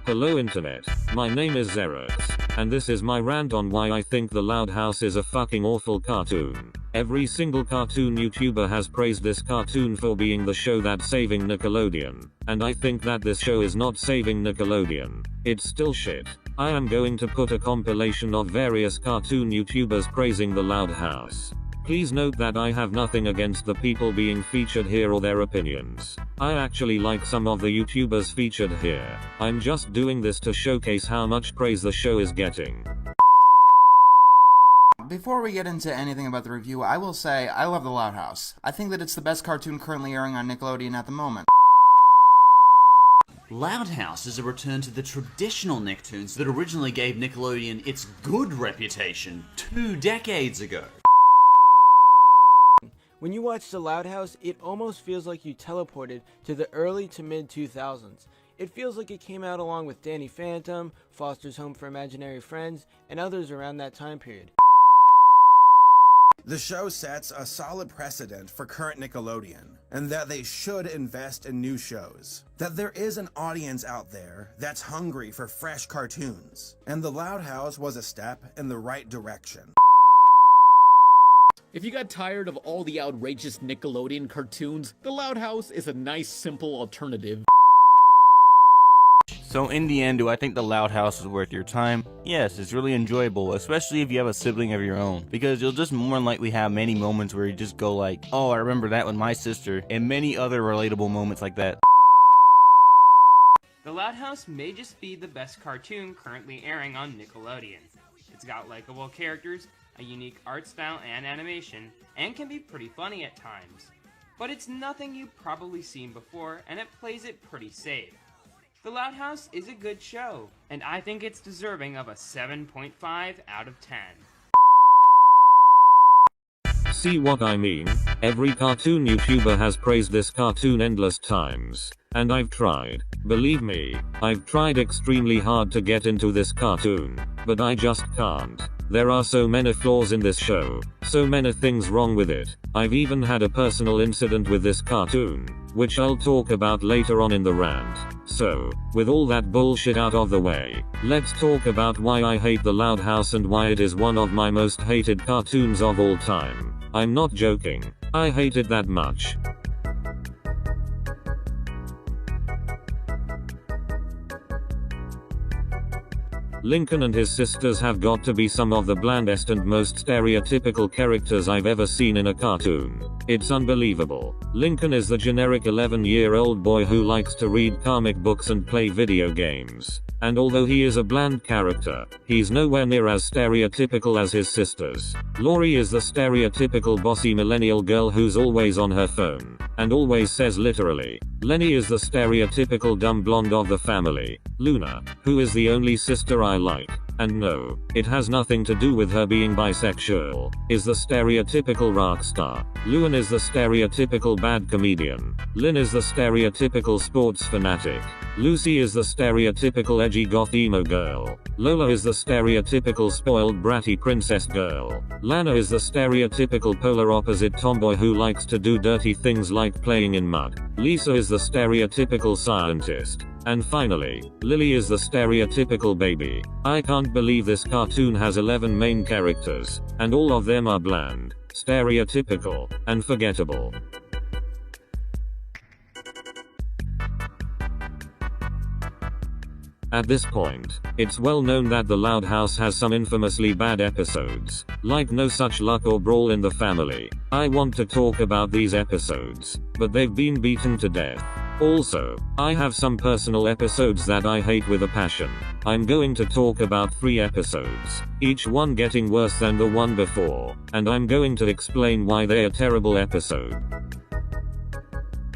Hello internet, my name is Zerex, and this is my rant on why I think The Loud House is a fucking awful cartoon. Every single cartoon YouTuber has praised this cartoon for being the show that's saving Nickelodeon, and I think that this show is not saving Nickelodeon. It's still shit. I am going to put a compilation of various cartoon YouTubers praising The Loud House. Please note that I have nothing against the people being featured here or their opinions. I actually like some of the YouTubers featured here. I'm just doing this to showcase how much praise the show is getting. Before we get into anything about the review, I will say I love The Loud House. I think that it's the best cartoon currently airing on Nickelodeon at the moment. Loud House is a return to the traditional Nicktoons that originally gave Nickelodeon its good reputation 2 decades ago. When you watch The Loud House, it almost feels like you teleported to the early to mid 2000s. It feels like it came out along with Danny Phantom, Foster's Home for Imaginary Friends, and others around that time period. The show sets a solid precedent for current Nickelodeon, and that they should invest in new shows. That there is an audience out there that's hungry for fresh cartoons, and The Loud House was a step in the right direction. If you got tired of all the outrageous Nickelodeon cartoons, The Loud House is a nice, simple alternative. So in the end, do I think The Loud House is worth your time? Yes, it's really enjoyable, especially if you have a sibling of your own, because you'll just more than likely have many moments where you just go like, oh, I remember that with my sister, and many other relatable moments like that. The Loud House may just be the best cartoon currently airing on Nickelodeon. It's got likable characters, a unique art style and animation, and can be pretty funny at times. But it's nothing you've probably seen before, and it plays it pretty safe. The Loud House is a good show, and I think it's deserving of a 7.5 out of 10. See what I mean? Every cartoon YouTuber has praised this cartoon endless times. And I've tried. Believe me, I've tried extremely hard to get into this cartoon. But I just can't. There are so many flaws in this show. So many things wrong with it. I've even had a personal incident with this cartoon, which I'll talk about later on in the rant. So, with all that bullshit out of the way, let's talk about why I hate The Loud House and why it is one of my most hated cartoons of all time. I'm not joking. I hate it that much. Lincoln and his sisters have got to be some of the blandest and most stereotypical characters I've ever seen in a cartoon. It's unbelievable. Lincoln is the generic 11-year-old boy who likes to read comic books and play video games. And although he is a bland character, he's nowhere near as stereotypical as his sisters. Lori is the stereotypical bossy millennial girl who's always on her phone, and always says literally. Lenny is the stereotypical dumb blonde of the family. Luna, who is the only sister I like, and no, it has nothing to do with her being bisexual, is the stereotypical rock star. Luan is the stereotypical bad comedian. Lynn is the stereotypical sports fanatic. Lucy is the stereotypical edgy goth emo girl. Lola is the stereotypical spoiled bratty princess girl. Lana is the stereotypical polar opposite tomboy who likes to do dirty things like playing in mud. Lisa is the stereotypical scientist. And finally, Lily is the stereotypical baby. I can't believe this cartoon has 11 main characters, and all of them are bland, stereotypical, and forgettable. At this point, it's well known that The Loud House has some infamously bad episodes, like No Such Luck or Brawl in the Family. I want to talk about these episodes, but they've been beaten to death. Also, I have some personal episodes that I hate with a passion. I'm going to talk about 3 episodes, each one getting worse than the one before, and I'm going to explain why they're a terrible episode.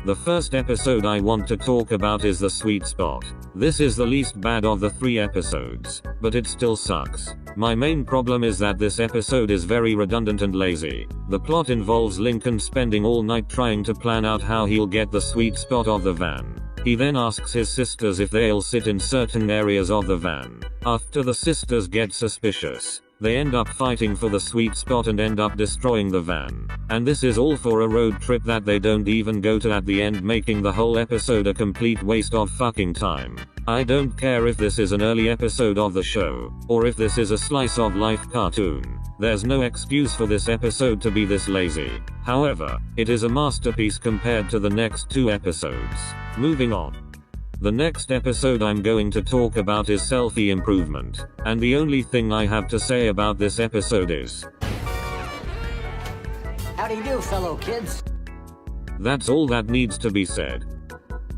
The first episode I want to talk about is The Sweet Spot. This is the least bad of the 3 episodes, but it still sucks. My main problem is that this episode is very redundant and lazy. The plot involves Lincoln spending all night trying to plan out how he'll get the sweet spot of the van. He then asks his sisters if they'll sit in certain areas of the van. After the sisters get suspicious, They end up fighting for the sweet spot and end up destroying the van. And this is all for a road trip that they don't even go to at the end, making the whole episode a complete waste of fucking time. I don't care if this is an early episode of the show, or if this is a slice of life cartoon. There's no excuse for this episode to be this lazy. However, it is a masterpiece compared to the next 2 episodes. Moving on. The next episode I'm going to talk about is selfie improvement, and the only thing I have to say about this episode is, how do you do, fellow kids? That's all that needs to be said.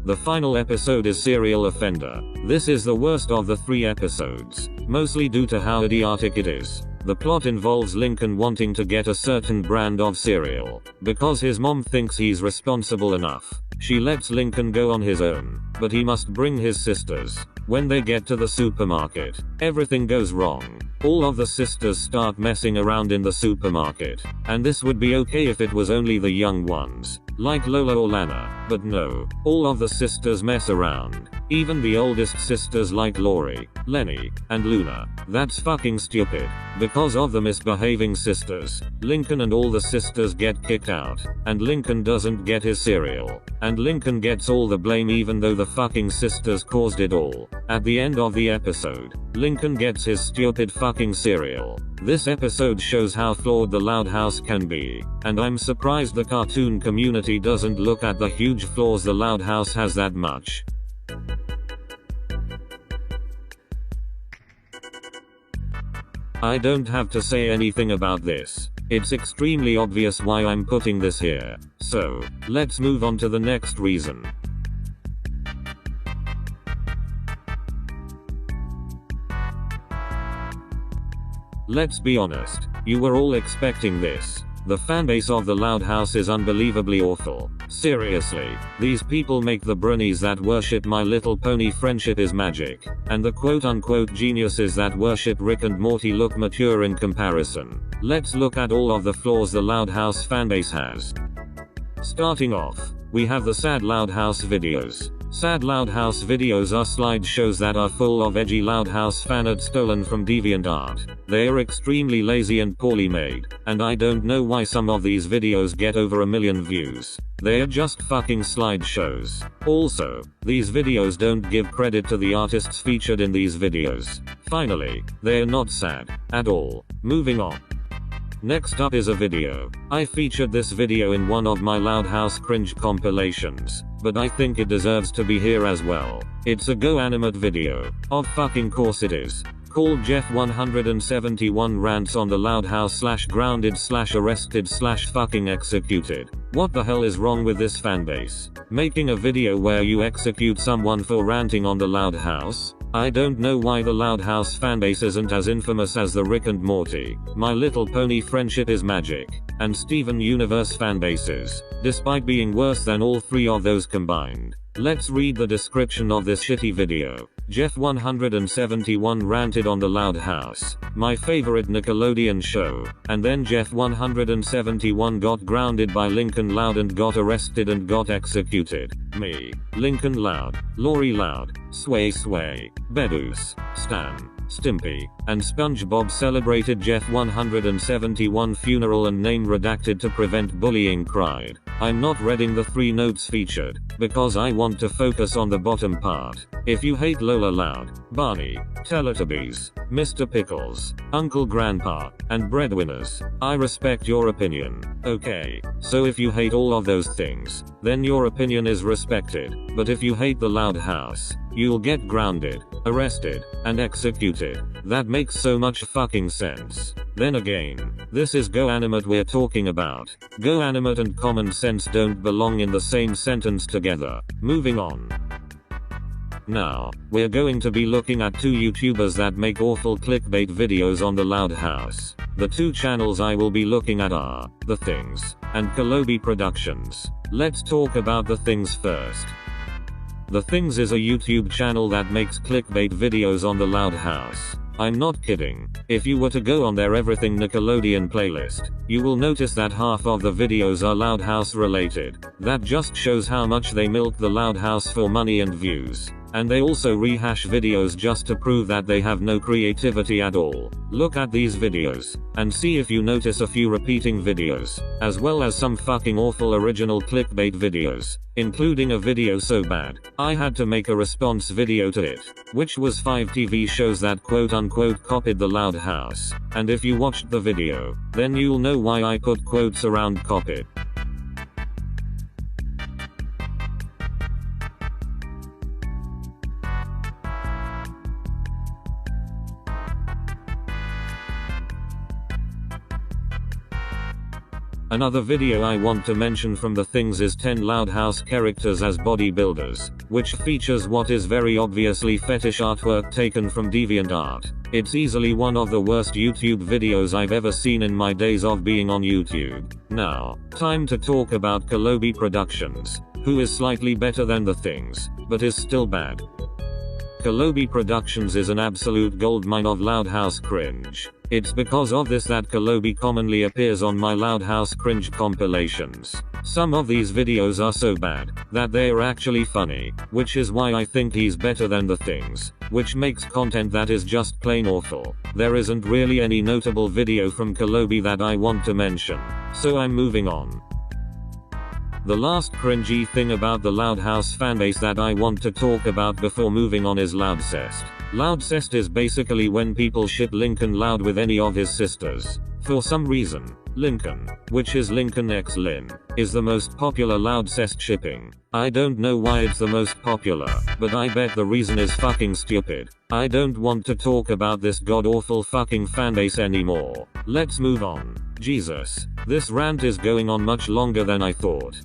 The final episode is Serial Offender. This is the worst of the 3 episodes, mostly due to how idiotic it is. The plot involves Lincoln wanting to get a certain brand of cereal, because his mom thinks he's responsible enough. She lets Lincoln go on his own, but he must bring his sisters. When they get to the supermarket, everything goes wrong. All of the sisters start messing around in the supermarket, and this would be okay if it was only the young ones, like Lola or Lana, but no, all of the sisters mess around. Even the oldest sisters like Lori, Lenny, and Luna. That's fucking stupid. Because of the misbehaving sisters, Lincoln and all the sisters get kicked out, and Lincoln doesn't get his cereal. And Lincoln gets all the blame even though the fucking sisters caused it all. At the end of the episode, Lincoln gets his stupid fucking cereal. This episode shows how flawed the Loud House can be, and I'm surprised the cartoon community doesn't look at the huge flaws the Loud House has that much. I don't have to say anything about this. It's extremely obvious why I'm putting this here. So, let's move on to the next reason. Let's be honest, you were all expecting this. The fanbase of the Loud House is unbelievably awful. Seriously, these people make the bronies that worship My Little Pony friendship is magic, and the quote-unquote geniuses that worship Rick and Morty look mature in comparison. Let's look at all of the flaws the Loud House fanbase has. Starting off, we have the Sad Loud House videos. Sad Loud House videos are slideshows that are full of edgy Loud House fan art stolen from DeviantArt. They are extremely lazy and poorly made, and I don't know why some of these videos get over 1 million views. They are just fucking slideshows. Also, these videos don't give credit to the artists featured in these videos. Finally, they are not sad at all. Moving on. Next up is a video. I featured this video in one of my Loud House cringe compilations, but I think it deserves to be here as well. It's a Go Animate video. Of fucking course it is. Called Jeff 171 rants on the Loud House / grounded / arrested / fucking executed. What the hell is wrong with this fanbase? Making a video where you execute someone for ranting on the Loud House? I don't know why the Loud House fanbase isn't as infamous as the Rick and Morty, My Little Pony friendship is magic, and Steven Universe fanbases, despite being worse than all 3 of those combined. Let's read the description of this shitty video. Jeff 171 ranted on the Loud House, my favorite Nickelodeon show, and then Jeff 171 got grounded by Lincoln Loud and got arrested and got executed. Me, Lincoln Loud, Lori Loud, Sway Sway, Bedus, Stan, Stimpy, and SpongeBob celebrated Jeff 171 funeral and name redacted to prevent bullying cried. I'm not reading the 3 notes featured, because I want to focus on the bottom part. If you hate Lola Loud, Barney, Teletubbies, Mr. Pickles, Uncle Grandpa, and Breadwinners, I respect your opinion. Okay, so if you hate all of those things, then your opinion is respected, but if you hate the Loud House, you'll get grounded, arrested, and executed. That makes so much fucking sense. Then again, this is Go Animate we're talking about. Go Animate and common sense don't belong in the same sentence together. Moving on. Now, we're going to be looking at 2 YouTubers that make awful clickbait videos on the Loud House. The 2 channels I will be looking at are The Things and Kalobi Productions. Let's talk about The Things first. The Things is a YouTube channel that makes clickbait videos on the Loud House. I'm not kidding. If you were to go on their Everything Nickelodeon playlist, you will notice that half of the videos are Loud House related. That just shows how much they milk the Loud House for money and views. And they also rehash videos just to prove that they have no creativity at all. Look at these videos, and see if you notice a few repeating videos, as well as some fucking awful original clickbait videos, including a video so bad, I had to make a response video to it, which was 5 TV shows that quote unquote copied the Loud House, and if you watched the video, then you'll know why I put quotes around copied. Another video I want to mention from the things is 10 Loud House characters as bodybuilders, which features what is very obviously fetish artwork taken from DeviantArt. It's easily one of the worst YouTube videos I've ever seen in my days of being on YouTube. Now, time to talk about Kolobi Productions, who is slightly better than the things, but is still bad. Kolobi Productions is an absolute goldmine of Loud House cringe. It's because of this that Kolobi commonly appears on my Loud House cringe compilations. Some of these videos are so bad that they are actually funny, which is why I think he's better than the things, which makes content that is just plain awful. There isn't really any notable video from Kolobi that I want to mention, so I'm moving on. The last cringy thing about the Loud House fanbase that I want to talk about before moving on is Loudcest. Loudcest is basically when people ship Lincoln Loud with any of his sisters. For some reason, Lincoln, which is Lincoln x Lin, is the most popular Loudcest shipping. I don't know why it's the most popular, but I bet the reason is fucking stupid. I don't want to talk about this god-awful fucking fanbase anymore. Let's move on. Jesus, this rant is going on much longer than I thought.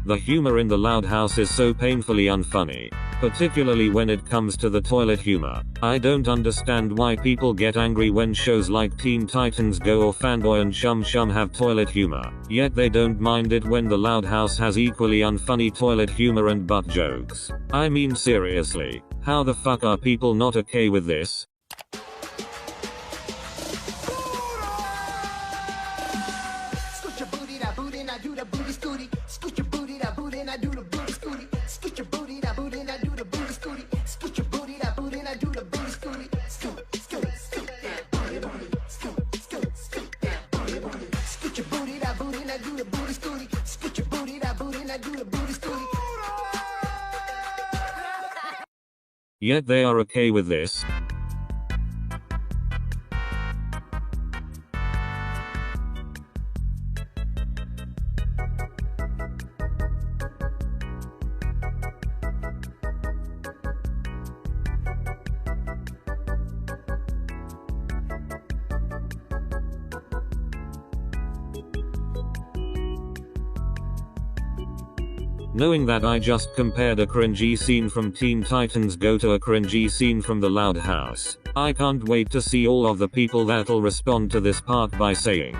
The humor in the Loud House is so painfully unfunny, particularly when it comes to the toilet humor. I don't understand why people get angry when shows like Teen Titans Go or Fanboy and Chum Chum have toilet humor, yet they don't mind it when the Loud House has equally unfunny toilet humor and butt jokes. I mean seriously, how the fuck are people not okay with this? Yet they are okay with this. Knowing that I just compared a cringy scene from Teen Titans Go to a cringy scene from the Loud House, I can't wait to see all of the people that'll respond to this part by saying,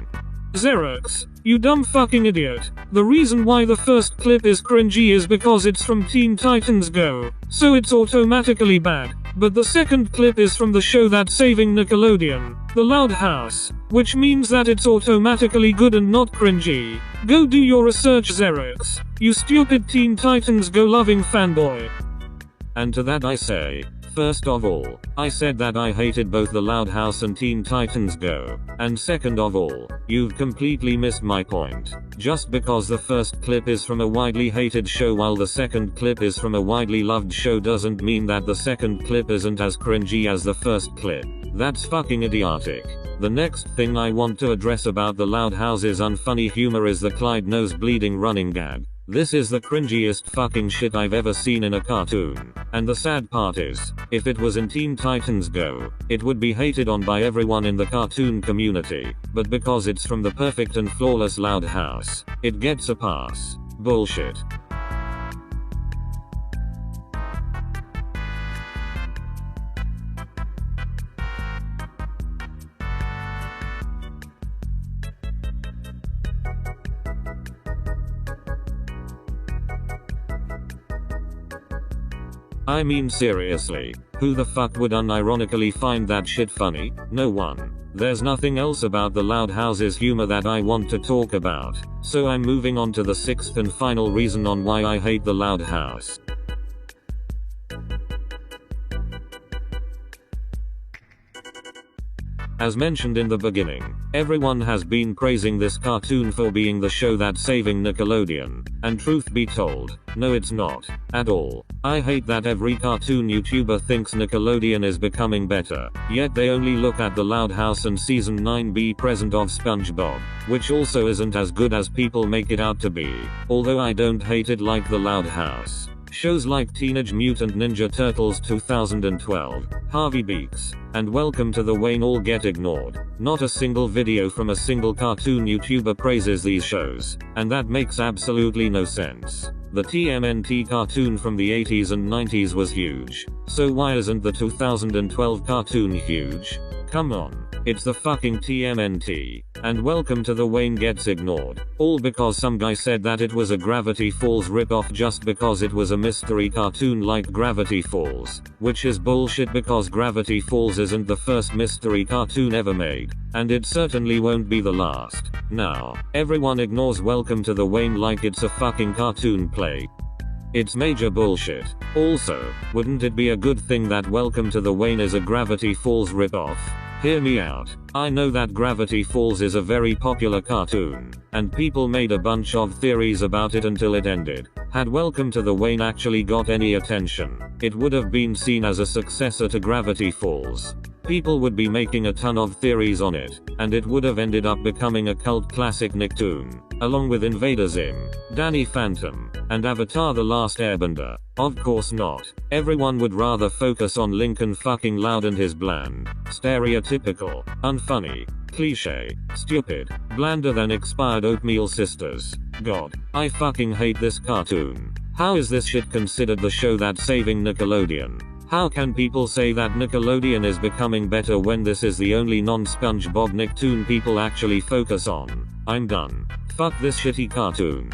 "Zerex, you dumb fucking idiot. The reason why the first clip is cringy is because it's from Teen Titans Go, so it's automatically bad. But the second clip is from the show that's saving Nickelodeon, the Loud House, which means that it's automatically good and not cringy. Go do your research, Zerex, you stupid Teen Titans Go loving fanboy." And to that I say, first of all, I said that I hated both the Loud House and Teen Titans Go, and second of all, you've completely missed my point. Just because the first clip is from a widely hated show while the second clip is from a widely loved show doesn't mean that the second clip isn't as cringy as the first clip. That's fucking idiotic. The next thing I want to address about the Loud House's unfunny humor is the Clyde nose bleeding running gag. This is the cringiest fucking shit I've ever seen in a cartoon. And the sad part is, if it was in Teen Titans Go, it would be hated on by everyone in the cartoon community, but because it's from the perfect and flawless Loud House, it gets a pass. Bullshit. I mean seriously, Who the fuck would unironically find that shit funny? No one. There's nothing else about the Loud House's humor that I want to talk about, so I'm moving on to the sixth and final reason on why I hate the Loud House. As mentioned in the beginning, everyone has been praising this cartoon for being the show that's saving Nickelodeon, and truth be told, no it's not, at all. I hate that every cartoon YouTuber thinks Nickelodeon is becoming better, yet they only look at the Loud House and season 9B present of SpongeBob, which also isn't as good as people make it out to be, although I don't hate it like the Loud House. Shows like Teenage Mutant Ninja Turtles 2012, Harvey Beaks, and Welcome to the Wayne all get ignored. Not a single video from a single cartoon YouTuber praises these shows, and that makes absolutely no sense. The TMNT cartoon from the 80s and 90s was huge, so why isn't the 2012 cartoon huge? Come on, it's the fucking TMNT, and Welcome to the Wayne gets ignored, all because some guy said that it was a Gravity Falls ripoff just because it was a mystery cartoon like Gravity Falls, which is bullshit because Gravity Falls isn't the first mystery cartoon ever made, and it certainly won't be the last. Now, everyone ignores Welcome to the Wayne like it's a fucking cartoon play. It's major bullshit. Also, wouldn't it be a good thing that Welcome to the Wayne is a Gravity Falls ripoff? Hear me out. I know that Gravity Falls is a very popular cartoon, and people made a bunch of theories about it until it ended. Had Welcome to the Wayne actually got any attention, it would have been seen as a successor to Gravity Falls. People would be making a ton of theories on it, and it would have ended up becoming a cult classic Nicktoon, along with Invader Zim, Danny Phantom, and Avatar The Last Airbender. Of course not. Everyone would rather focus on Lincoln fucking Loud and his bland, stereotypical, unfunny, cliche, stupid, blander than expired oatmeal sisters. God, I fucking hate this cartoon. How is this shit considered the show that's saving Nickelodeon? How can people say that Nickelodeon is becoming better when this is the only non-SpongeBob Nicktoon people actually focus on? I'm done. Fuck this shitty cartoon.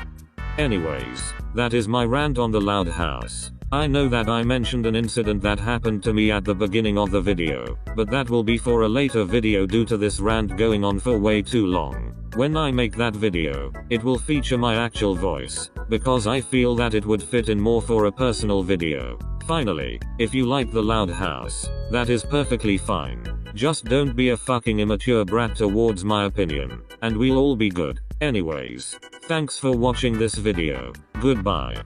Anyways, that is my rant on the Loud House. I know that I mentioned an incident that happened to me at the beginning of the video, but that will be for a later video due to this rant going on for way too long. When I make that video, it will feature my actual voice, because I feel that it would fit in more for a personal video. Finally, if you like the Loud House, that is perfectly fine. Just don't be a fucking immature brat towards my opinion, and we'll all be good. Anyways, thanks for watching this video. Goodbye.